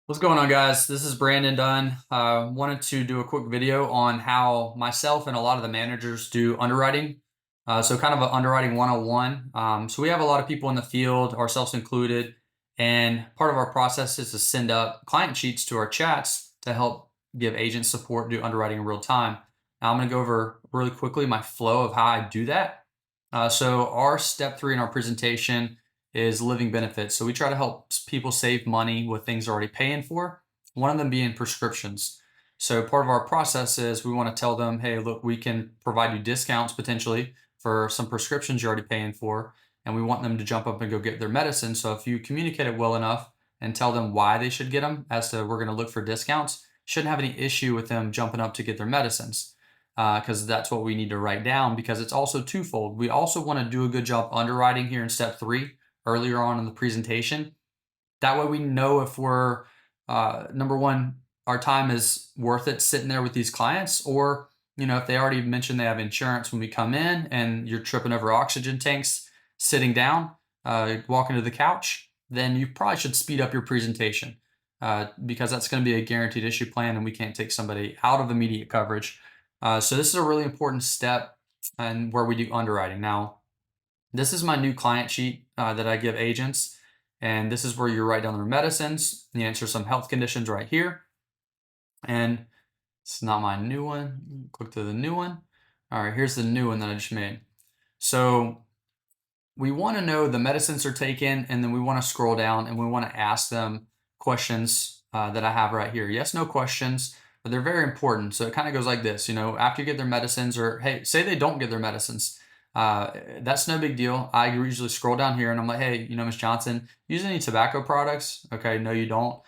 What's going on, guys? This is Brandon Dunn. Wanted to do a quick video on how myself and a lot of the managers do underwriting. So kind of an underwriting 101. So we have a lot of people in the field, ourselves included, and part of our process is to send up client sheets to our chats to help give agents support do underwriting in real time. Now I'm going to go over really quickly my flow of how I do that. So our step 3 in our presentation is living benefits. So we try to help people save money with things they're already paying for. One of them being prescriptions. So part of our process is we want to tell them, hey, look, we can provide you discounts potentially for some prescriptions you're already paying for. And we want them to jump up and go get their medicine. So if you communicate it well enough and tell them why they should get them as to we're going to look for discounts, shouldn't have any issue with them jumping up to get their medicines. Because that's what we need to write down, because it's also twofold. We also want to do a good job underwriting here in step 3 earlier on in the presentation. That way we know if we're, number one, our time is worth it sitting there with these clients, or, if they already mentioned they have insurance when we come in and you're tripping over oxygen tanks, sitting down, walking to the couch, then you probably should speed up your presentation because that's going to be a guaranteed issue plan and we can't take somebody out of immediate coverage. So this is a really important step and where we do underwriting. Now, this is my new client sheet that I give agents. And this is where you write down their medicines. You answer some health conditions right here. And it's not my new one. Click to the new one. All right, here's the new one that I just made. So we want to know the medicines are taken, and then we want to scroll down and we want to ask them questions that I have right here. Yes, no questions, but they're very important. So it kind of goes like this, after you get their medicines, or hey, say they don't get their medicines. That's no big deal. I usually scroll down here and I'm like, hey, Ms. Johnson, use any tobacco products? Okay, no, you don't.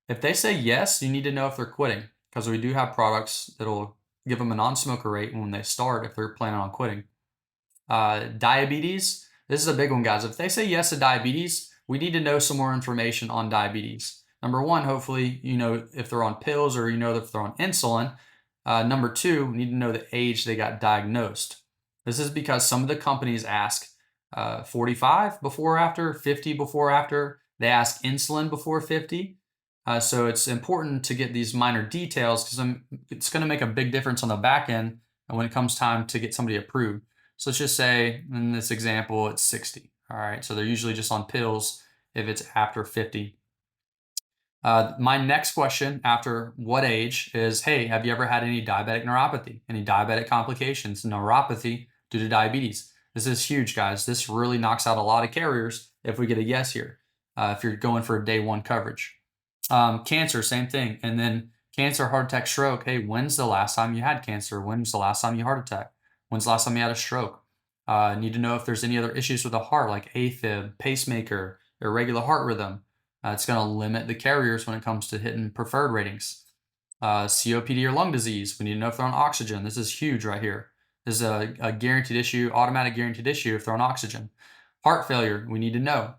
If they say yes, you need to know if they're quitting, because we do have products that'll give them a non-smoker rate when they start if they're planning on quitting. Diabetes, this is a big one, guys. If they say yes to diabetes, we need to know some more information on diabetes. Number one, hopefully, if they're on pills, or if they're on insulin. Number two, we need to know the age they got diagnosed. This is because some of the companies ask 45 before or after, 50 before or after. They ask insulin before 50. So it's important to get these minor details, because it's going to make a big difference on the back end when it comes time to get somebody approved. So let's just say in this example, it's 60. All right, so they're usually just on pills if it's after 50. My next question after what age is, hey, have you ever had any diabetic neuropathy, any diabetic complications, neuropathy due to diabetes? This is huge, guys. This really knocks out a lot of carriers if we get a yes here, if you're going for a day one coverage. Cancer, same thing. And then cancer, heart attack, stroke. Hey, when's the last time you had cancer? When's the last time you heart attack? When's the last time you had a stroke? Need to know if there's any other issues with the heart, like AFib, pacemaker, irregular heart rhythm. It's going to limit the carriers when it comes to hitting preferred ratings. COPD or lung disease. We need to know if they're on oxygen. This is huge right here. This is a guaranteed issue, automatic guaranteed issue if they're on oxygen. Heart failure, we need to know.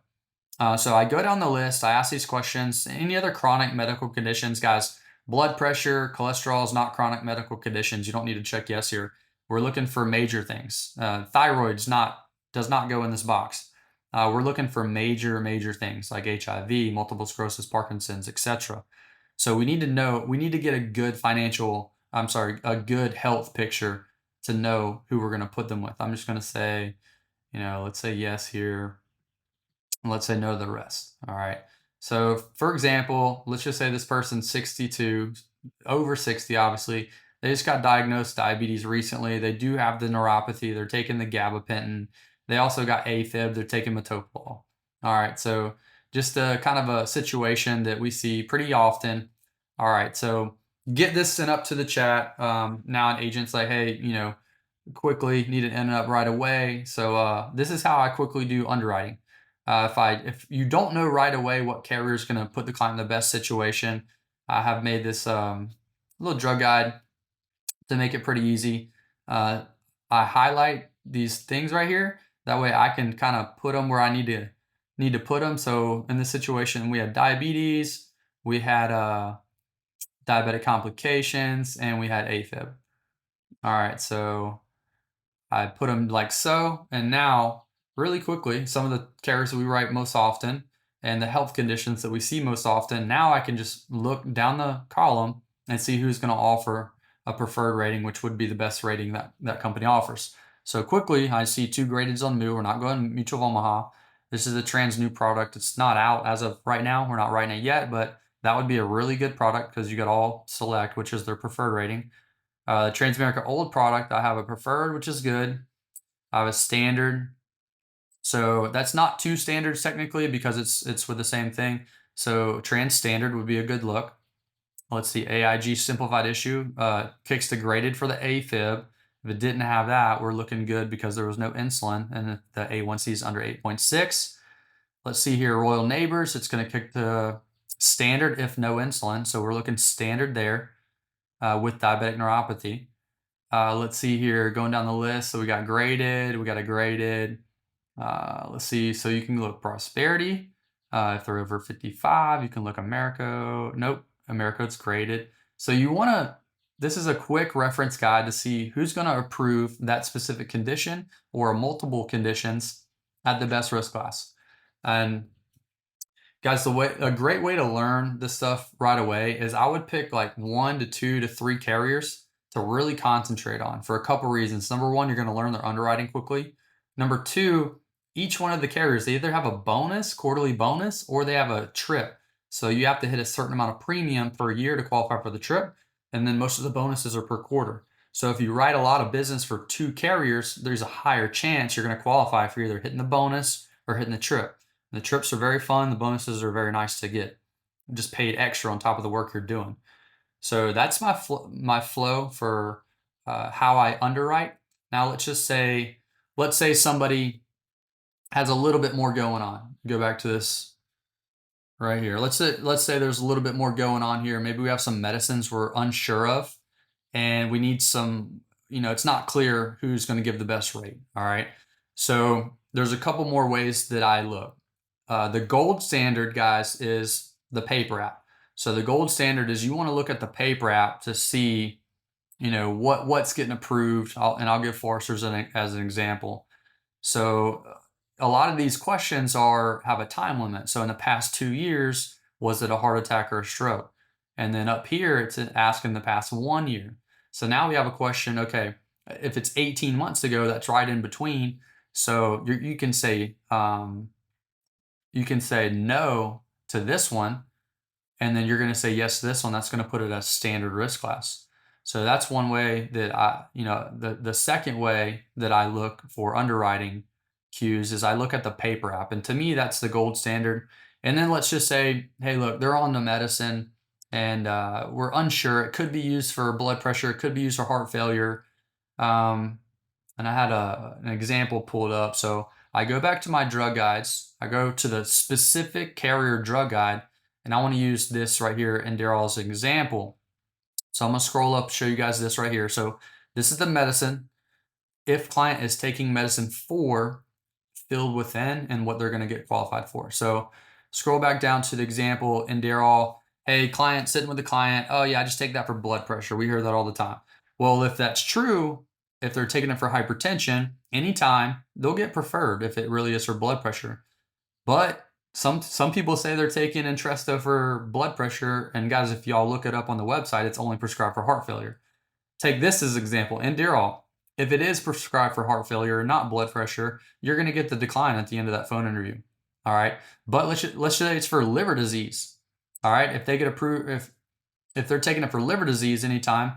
So I go down the list, I ask these questions. Any other chronic medical conditions, guys? Blood pressure, cholesterol is not chronic medical conditions. You don't need to check yes here. We're looking for major things. Thyroid does not go in this box. We're looking for major things like HIV, multiple sclerosis, Parkinson's, etc. So we need to get a good health picture to know who we're going to put them with. I'm just going to say, let's say yes here. Let's say no to the rest. All right. So for example, let's just say this person's 62, over 60, obviously. They just got diagnosed diabetes recently. They do have the neuropathy. They're taking the gabapentin. They also got AFib. They're taking metoprolol. All right. So just a kind of a situation that we see pretty often. All right. So get this sent up to the chat. Now an agent's like, hey, quickly need it ended up right away. So this is how I quickly do underwriting. If you don't know right away what carrier is going to put the client in the best situation, I have made this little drug guide to make it pretty easy. I highlight these things right here. That way I can kind of put them where I need to put them. So in this situation, we had diabetes, we had diabetic complications, and we had AFib. All right, so I put them like so, and now really quickly, some of the carriers that we write most often, and the health conditions that we see most often. Now I can just look down the column and see who's going to offer a preferred rating, which would be the best rating that company offers. So quickly, I see 2 gradeds on Moo. We're not going Mutual of Omaha. This is a trans new product. It's not out as of right now. We're not writing it yet, but that would be a really good product because you got all select, which is their preferred rating. Transamerica old product, I have a preferred, which is good. I have a standard. So that's not 2 standards technically because it's with the same thing. So trans standard would be a good look. Let's see, AIG simplified issue kicks the graded for the AFib. If it didn't have that, we're looking good because there was no insulin and the A1C is under 8.6. Let's see here, Royal Neighbors, it's going to kick the standard if no insulin. So we're looking standard there with diabetic neuropathy. Let's see here, going down the list. So we got graded, we got a graded. Let's see, so you can look Prosperity. If they're over 55, you can look America. Nope, America, it's graded. So you want to, this is a quick reference guide to see who's going to approve that specific condition or multiple conditions at the best risk class. And guys, a great way to learn this stuff right away is I would pick like 1 to 2 to 3 carriers to really concentrate on for a couple reasons. Number one, you're going to learn their underwriting quickly. Number two, each one of the carriers, they either have a bonus, quarterly bonus, or they have a trip. So you have to hit a certain amount of premium per year to qualify for the trip. And then most of the bonuses are per quarter. So if you write a lot of business for 2 carriers, there's a higher chance you're going to qualify for either hitting the bonus or hitting the trip. The trips are very fun. The bonuses are very nice to get. Just paid extra on top of the work you're doing. So that's my flow for how I underwrite. Now let's say somebody has a little bit more going on. Go back to this right here. Let's say there's a little bit more going on here. Maybe we have some medicines we're unsure of, and we need some. It's not clear who's going to give the best rate. All right. So there's a couple more ways that I look. The gold standard, guys, is the paper app. So the gold standard is you want to look at the paper app to see, what's getting approved. I'll give Foresters as an example. So a lot of these questions have a time limit. So in the past 2 years, was it a heart attack or a stroke? And then up here, it's asking the past 1 year. So now we have a question, okay, if it's 18 months ago, that's right in between. So you can say no to this one, and then you're going to say yes to this one. That's going to put it as standard risk class. So that's one way that the second way that I look for underwriting cues is I look at the paper app. And to me, that's the gold standard. And then let's just say, hey, look, they're on the medicine and we're unsure. It could be used for blood pressure. It could be used for heart failure. And I had an example pulled up. So I go back to my drug guides. I go to the specific carrier drug guide, and I want to use this right here in Daryl's example. So I'm going to scroll up, show you guys this right here. So this is the medicine. If client is taking medicine for filled within and what they're going to get qualified for. So scroll back down to the example in Daryl. Hey, client sitting with the client. Oh yeah, I just take that for blood pressure. We hear that all the time. Well, if that's true, if they're taking it for hypertension, anytime they'll get preferred if it really is for blood pressure. But some people say they're taking Entresto for blood pressure, and guys, if y'all look it up on the website, it's only prescribed for heart failure. Take this as an example. Inderal, if it is prescribed for heart failure, not blood pressure, you're going to get the decline at the end of that phone interview. All right, but let's say it's for liver disease. All right, if they get approved, if they're taking it for liver disease anytime,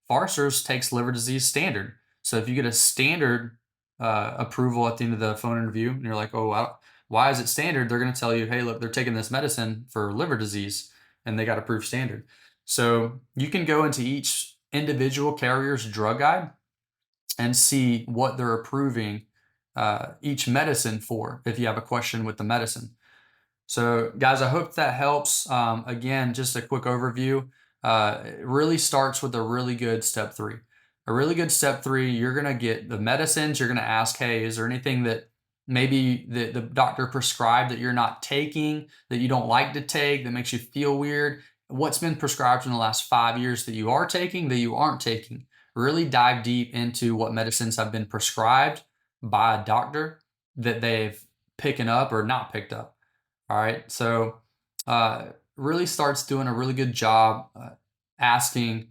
Foresters takes liver disease standard. So if you get a standard approval at the end of the phone interview, and you're like, oh, why is it standard? They're going to tell you, hey, look, they're taking this medicine for liver disease, and they got approved standard. So you can go into each individual carrier's drug guide and see what they're approving each medicine for if you have a question with the medicine. So guys, I hope that helps. Again, just a quick overview. It really starts with a really good step 3. A really good step 3, you're going to get the medicines. You're going to ask, hey, is there anything that maybe the doctor prescribed that you're not taking, that you don't like to take, that makes you feel weird? What's been prescribed in the last 5 years that you are taking, that you aren't taking? Really dive deep into what medicines have been prescribed by a doctor that they've picking up or not picked up. All right. So really starts doing a really good job asking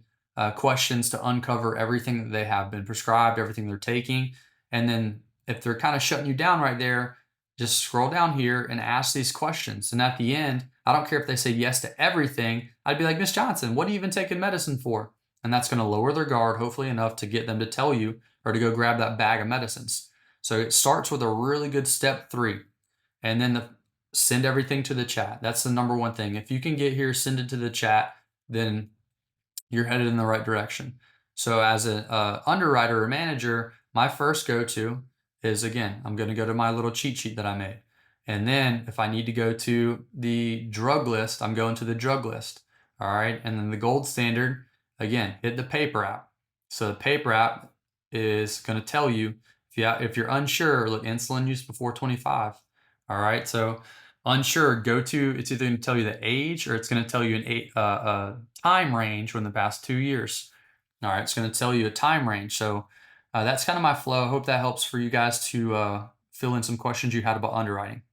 questions to uncover everything that they have been prescribed, everything they're taking. And then if they're kind of shutting you down right there, just scroll down here and ask these questions. And at the end, I don't care if they say yes to everything. I'd be like, Miss Johnson, what are you even taking medicine for? And that's going to lower their guard, hopefully enough to get them to tell you or to go grab that bag of medicines. So it starts with a really good step 3. And then send everything to the chat. That's the number one thing. If you can get here, send it to the chat, then you're headed in the right direction. So as an underwriter or manager, my first go-to is, again, I'm going to go to my little cheat sheet that I made. And then if I need to go to the drug list, I'm going to the drug list. All right. And then the gold standard, again, hit the paper app. So the paper app is going to tell you if you're unsure, look, insulin use before 25. All right. So unsure, it's either going to tell you the age or it's going to tell you a time range within the past 2 years. All right, it's going to tell you a time range. So that's kind of my flow. I hope that helps for you guys to fill in some questions you had about underwriting.